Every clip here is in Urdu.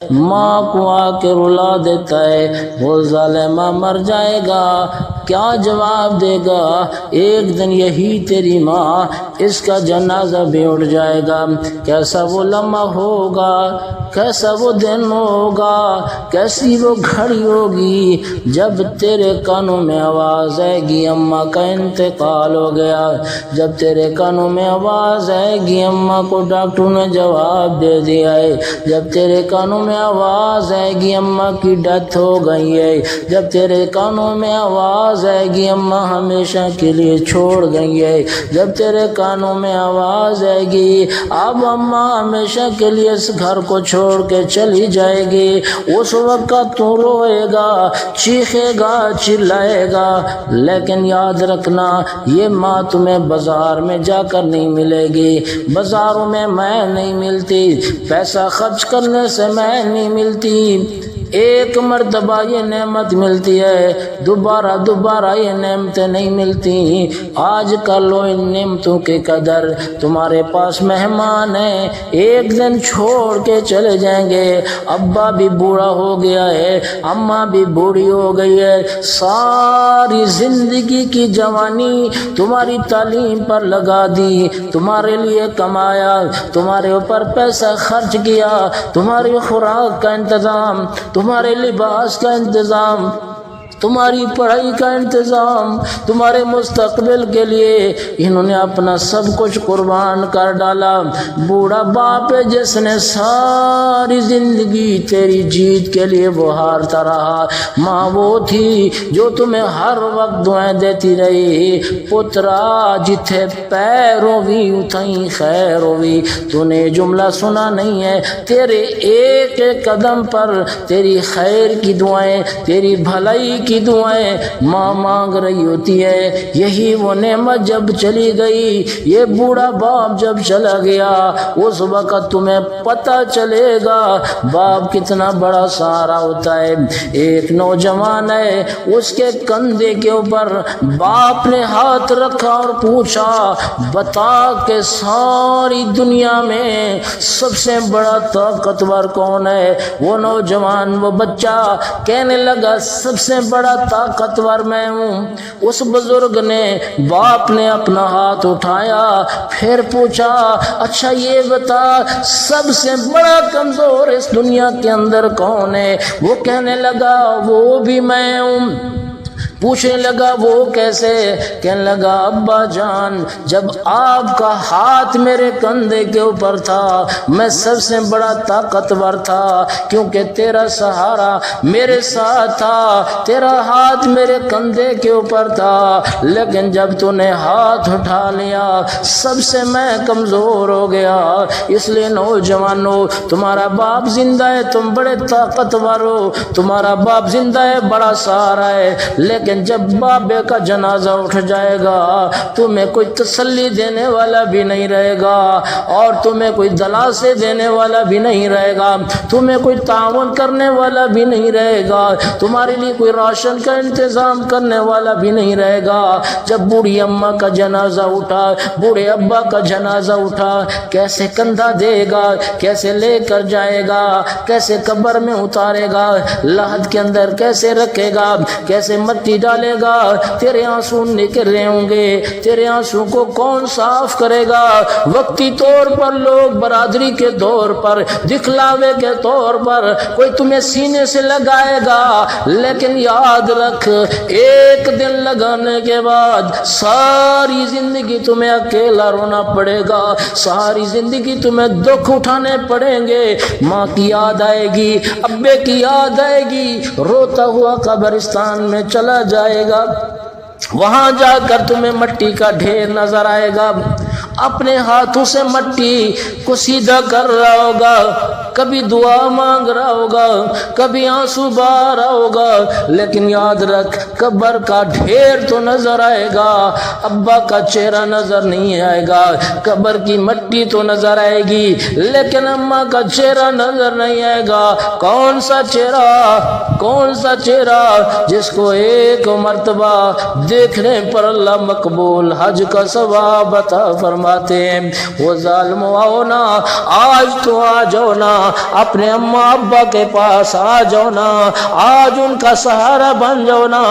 ماں کو آ کے رلا دیتا ہے، وہ ظالمہ مر جائے گا، کیا جواب دے گا؟ ایک دن یہی تیری ماں، اس کا جنازہ بھی اٹھ جائے گا۔ کیسا وہ لمحہ ہوگا، کیسا وہ دن ہوگا، کیسی وہ گھڑی ہوگی جب تیرے کانوں میں آواز آئے گی اماں کا انتقال ہو گیا، جب تیرے کانوں میں آواز آئے گی اماں کو ڈاکٹر نے جواب دے دیا ہے، جب تیرے کانوں میں آواز آئے گی اماں کی ڈیتھ ہو گئی ہے، جب تیرے کانوں میں آواز آئے گی اماں ہمیشہ کے لیے چھوڑ گئی ہے، جب تیرے کانوں میں آواز آئے گی اب اماں ہمیشہ کے لیے اس گھر کو چھوڑ کے چلی جائے گی، اس وقت تو روئے گا، چیخے گا، چلائے گا، لیکن یاد رکھنا یہ ماں تمہیں بازار میں جا کر نہیں ملے گی، بازاروں میں نہیں ملتی، پیسہ خرچ کرنے سے نہیں ملتی، ایک مرتبہ یہ نعمت ملتی ہے، دوبارہ یہ نعمتیں نہیں ملتی۔ آج کر لو ان نعمتوں کی قدر، تمہارے پاس مہمان ہیں، ایک دن چھوڑ کے چلے جائیں گے، ابا بھی بوڑھا ہو گیا ہے، اماں بھی بوڑھی ہو گئی ہے، ساری زندگی کی جوانی تمہاری تعلیم پر لگا دی، تمہارے لیے کمایا، تمہارے اوپر پیسہ خرچ کیا، تمہاری خوراک کا انتظام، تمہارے لباس کا انتظام، تمہاری پڑھائی کا انتظام، تمہارے مستقبل کے لیے انہوں نے اپنا سب کچھ قربان کر ڈالا۔ بوڑھا باپ ہے جس نے ساری زندگی تیری جیت کے لیے وہ ہارتا رہا، ماں وہ تھی جو تمہیں ہر وقت دعائیں دیتی رہی، پترا جتھے پیر ہوئی اتھیں خیر ہوئی۔ تو نے جملہ سنا نہیں ہے؟ تیرے ایک ایک قدم پر تیری خیر کی دعائیں، تیری بھلائی کی دعائیں ماں مانگ رہی ہوتی ہے۔ یہی وہ نعمت جب چلی گئی، یہ بوڑھا باپ جب چلا گیا، اس وقت تمہیں پتہ چلے گا باپ کتنا بڑا سہارا ہوتا ہے۔ ایک نوجوان ہے، اس کے کندھے کے اوپر باپ نے ہاتھ رکھا اور پوچھا بتا کہ ساری دنیا میں سب سے بڑا طاقتور کون ہے؟ وہ نوجوان، وہ بچہ کہنے لگا سب سے بڑا طاقتور میں ہوں۔ اس بزرگ نے، باپ نے اپنا ہاتھ اٹھایا، پھر پوچھا اچھا یہ بتا سب سے بڑا کمزور اس دنیا کے اندر کون ہے؟ وہ کہنے لگا وہ بھی میں ہوں۔ پوچھنے لگا وہ کیسے؟ کہنے لگا ابا جان جب آپ کا ہاتھ میرے کندھے کے اوپر تھا میں سب سے بڑا طاقتور تھا، کیونکہ تیرا سہارا میرے ساتھ تھا، تیرا ہاتھ میرے کندھے کے اوپر تھا، لیکن جب تو نے ہاتھ اٹھا لیا سب سے میں کمزور ہو گیا۔ اس لیے نوجوانوں تمہارا باپ زندہ ہے، تم بڑے طاقتور ہو، تمہارا باپ زندہ ہے، بڑا سہارا ہے، لیکن جب بابے کا جنازہ اٹھ جائے گا تمہیں کوئی تسلی دینے والا بھی نہیں رہے گا، اور تمہیں کوئی دلاسے دینے والا بھی نہیں رہے گا، تمہیں کوئی تعاون کرنے والا بھی نہیں رہے گا، تمہارے لیے کوئی راشن کا انتظام کرنے والا بھی نہیں رہے گا۔ جب بوڑھی اماں کا جنازہ اٹھا، بوڑھے ابا کا جنازہ اٹھا، کیسے کندھا دے گا، کیسے لے کر جائے گا، کیسے قبر میں اتارے گا، لحد کے اندر کیسے رکھے گا، کیسے مٹی ڈالے گا، تیرے آنسو نکل رہے ہوں گے، تیرے آنسو کو کون صاف کرے گا؟ وقتی طور پر لوگ برادری کے طور پر، دکھلاوے کے طور پر کوئی تمہیں سینے سے لگائے گا، لیکن یاد رکھ ایک دن لگانے کے بعد ساری زندگی تمہیں اکیلا رونا پڑے گا، ساری زندگی تمہیں دکھ اٹھانے پڑیں گے، ماں کی یاد آئے گی، ابے کی یاد آئے گی، روتا ہوا قبرستان میں چلا جائے گا، وہاں جا کر تمہیں مٹی کا ڈھیر نظر آئے گا، اپنے ہاتھوں سے مٹی کو سیدھا کر رہا ہوگا، کبھی دعا مانگ رہا ہوگا، کبھی آنسو بہا رہا ہوگا، لیکن یاد رکھ قبر کا ڈھیر تو نظر آئے گا، ابا کا چہرہ نظر نہیں آئے گا، قبر کی مٹی تو نظر آئے گی لیکن اماں کا چہرہ نظر نہیں آئے گا۔ کون سا چہرہ؟ کون سا چہرہ جس کو ایک مرتبہ دیکھنے پر اللہ مقبول حج کا ثواب عطا فرما فرماتے ہیں وہ ظالمو آؤ نا، آج تو آ جاؤ نا، اپنے اماں ابا کے پاس آ جاؤ نا، آج ان کا سہارا بن جاؤ نا۔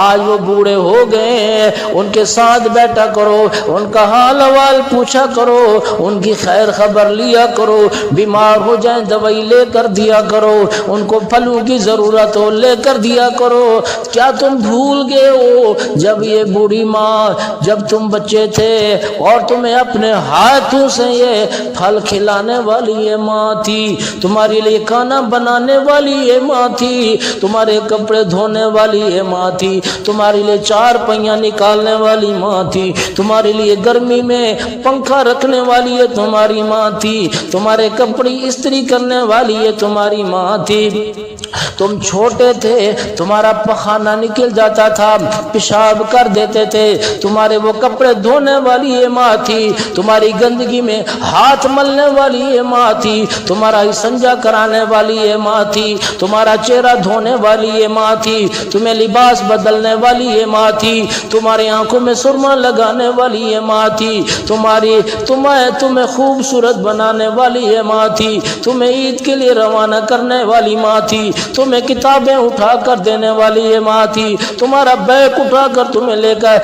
آج وہ بوڑھے ہو گئے، ان کے ساتھ بیٹھا کرو، ان کا حال احوال پوچھا کرو، ان کی خیر خبر لیا کرو، بیمار ہو جائیں دوائی لے کر دیا کرو، ان کو پھلوں کی ضرورت ہو لے کر دیا کرو۔ کیا تم بھول گئے ہو جب یہ بوڑھی ماں، جب تم بچے تھے اور تمہیں اپنے ہاتھوں سے یہ پھل کھلانے والی یہ ماں تھی، تمہارے لیے کھانا بنانے والی یہ ماں تھی، تمہارے کپڑے دھونے والی یہ ماں تھی، تمہارے لیے چار پہیاں نکالنے والی ماں تھی، تمہارے لیے گرمی میں پنکھا رکھنے والی یہ تمہاری ماں تھی، تمہارے کپڑے استری کرنے والی یہ تمہاری ماں تھی۔ تم چھوٹے تھے، تمہارا پخانہ نکل جاتا تھا، پیشاب کر دیتے تھے، تمہارے وہ کپڑے دھونے والی یہ ماں تھی، تمہاری گندگی میں ہاتھ ملنے والی یہ ماں تھی، تمہارا استنجا کرانے والی یہ ماں تھی، تمہارا چہرہ دھونے والی یہ ماں تھی، تمہیں لباس بدلنے والی یہ ماں تھی، تمہاری آنکھوں میں سرما لگانے والی یہ ماں تھی، تمہیں خوبصورت بنانے والی یہ ماں تھی، تمہیں عید کے لیے روانہ کرنے والی ماں تھی، تمہیں کتابیں اٹھا کر دینے والی یہ ماں تھی، تمہارا بیگ اٹھا کر تمہیں لے کر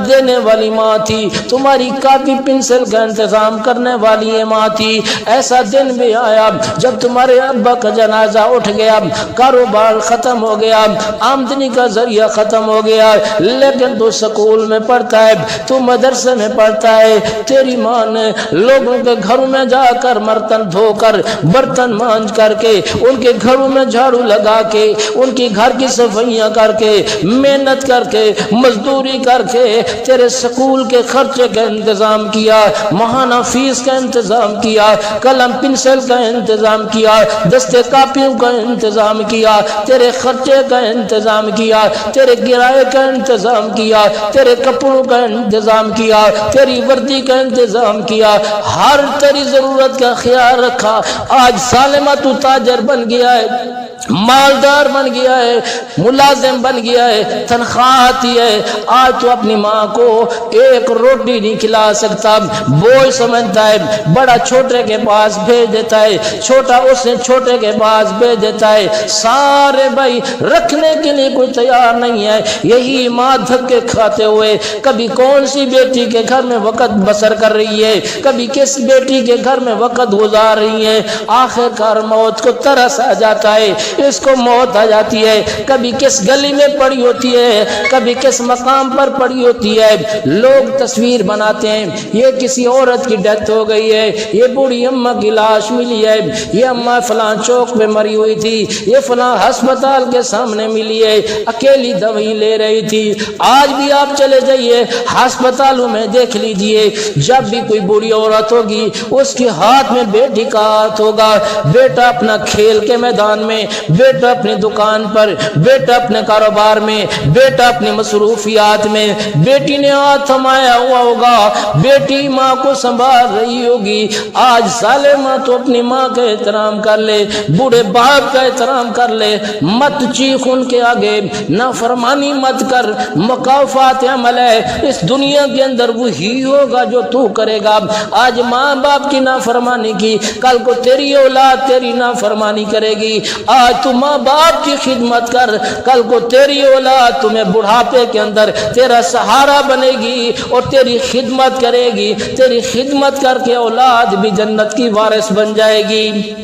دینے والی ماں تھی، تمہاری کاپی پنسل کا انتظام کرنے والی یہ ماں تھی۔ ایسا دن بھی آیا جب تمہارے ابا کا جنازہ اٹھ گیا، کاروبار ختم ہو گیا، آمدنی کا ذریعہ ختم ہو گیا، لیکن تو سکول میں پڑھتا ہے، تو مدرسے میں پڑھتا ہے، تیری ماں نے لوگوں کے گھروں میں جا کر برتن دھو کر، برتن مانج کر کے، ان کے گھروں میں جھاڑو لگا کے، ان کی گھر کی صفائیاں کر کے، محنت کر کے، مزدوری کر کے تیرے سکول کے خرچے کا انتظام کیا، ماہانہ فیس کا انتظام کیا، قلم پنسل کا انتظام کیا، دستے کاپیوں کا انتظام کیا، تیرے خرچے کا انتظام کیا، تیرے کرائے کا انتظام کیا، تیرے کپڑوں کا انتظام کیا، تیری وردی کا انتظام کیا، ہر تیری ضرورت کا خیال رکھا۔ آج سالمہ تو تاجر بن گیا ہے، مالدار بن گیا ہے، ملازم بن گیا ہے، تنخواہ آتی ہے، آج تو اپنی ماں کو ایک روٹی نہیں کھلا سکتا، بوجھ سمجھتا ہے، بڑا چھوٹے کے پاس بھیج دیتا ہے، چھوٹا اسے چھوٹے کے پاس بھیج دیتا ہے، سارے بھائی رکھنے کے لیے کوئی تیار نہیں ہے۔ یہی ماں دھکے کھاتے ہوئے کبھی کون سی بیٹی کے گھر میں وقت بسر کر رہی ہے، کبھی کس بیٹی کے گھر میں وقت گزار رہی ہے، آخر کار موت کو ترس آ جاتا ہے، اس کو موت آ جاتی ہے، کبھی کس گلی میں پڑی ہوتی ہے، کبھی کس مقام پر پڑی ہوتی ہے، لوگ تصویر بناتے ہیں، یہ کسی عورت کی ڈیتھ ہو گئی ہے، یہ بوڑھی اماں کی لاش ملی ہے، یہ اماں فلاں چوک میں مری ہوئی تھی، یہ فلاں ہسپتال کے سامنے ملی ہے، اکیلی دوائی لے رہی تھی۔ آج بھی آپ چلے جائیے ہسپتالوں میں دیکھ لیجئے، جب بھی کوئی بوڑھی عورت ہوگی اس کے ہاتھ میں بیٹی کا ہاتھ ہوگا، بیٹا اپنا کھیل کے میدان میں، بیٹا اپنی دکان پر، بیٹا اپنے کاروبار میں، بیٹا اپنی مصروفیات میں، بیٹی نے ہاتھ تھمایا ہوا ہوگا، بیٹی ماں کو سنبھال رہی ہوگی۔ آج سالے ماں تو اپنی ماں کا احترام کر لے، بوڑھے باپ کا احترام کر لے، مت چیخ ان کے آگے، نافرمانی مت کر، مکافات عمل ہے اس دنیا کے اندر وہی ہوگا جو تو کرے گا۔ آج ماں باپ کی نافرمانی کی، کل کو تیری اولاد تیری نافرمانی کرے گی۔ آج تو ماں باپ کی خدمت کر، کل کو تیری اولاد تمہیں بڑھاپے کے اندر تیرا سہارا بنے گی اور تیری خدمت کرے گی، تیری خدمت کر کے اولاد بھی جنت کی وارث بن جائے گی۔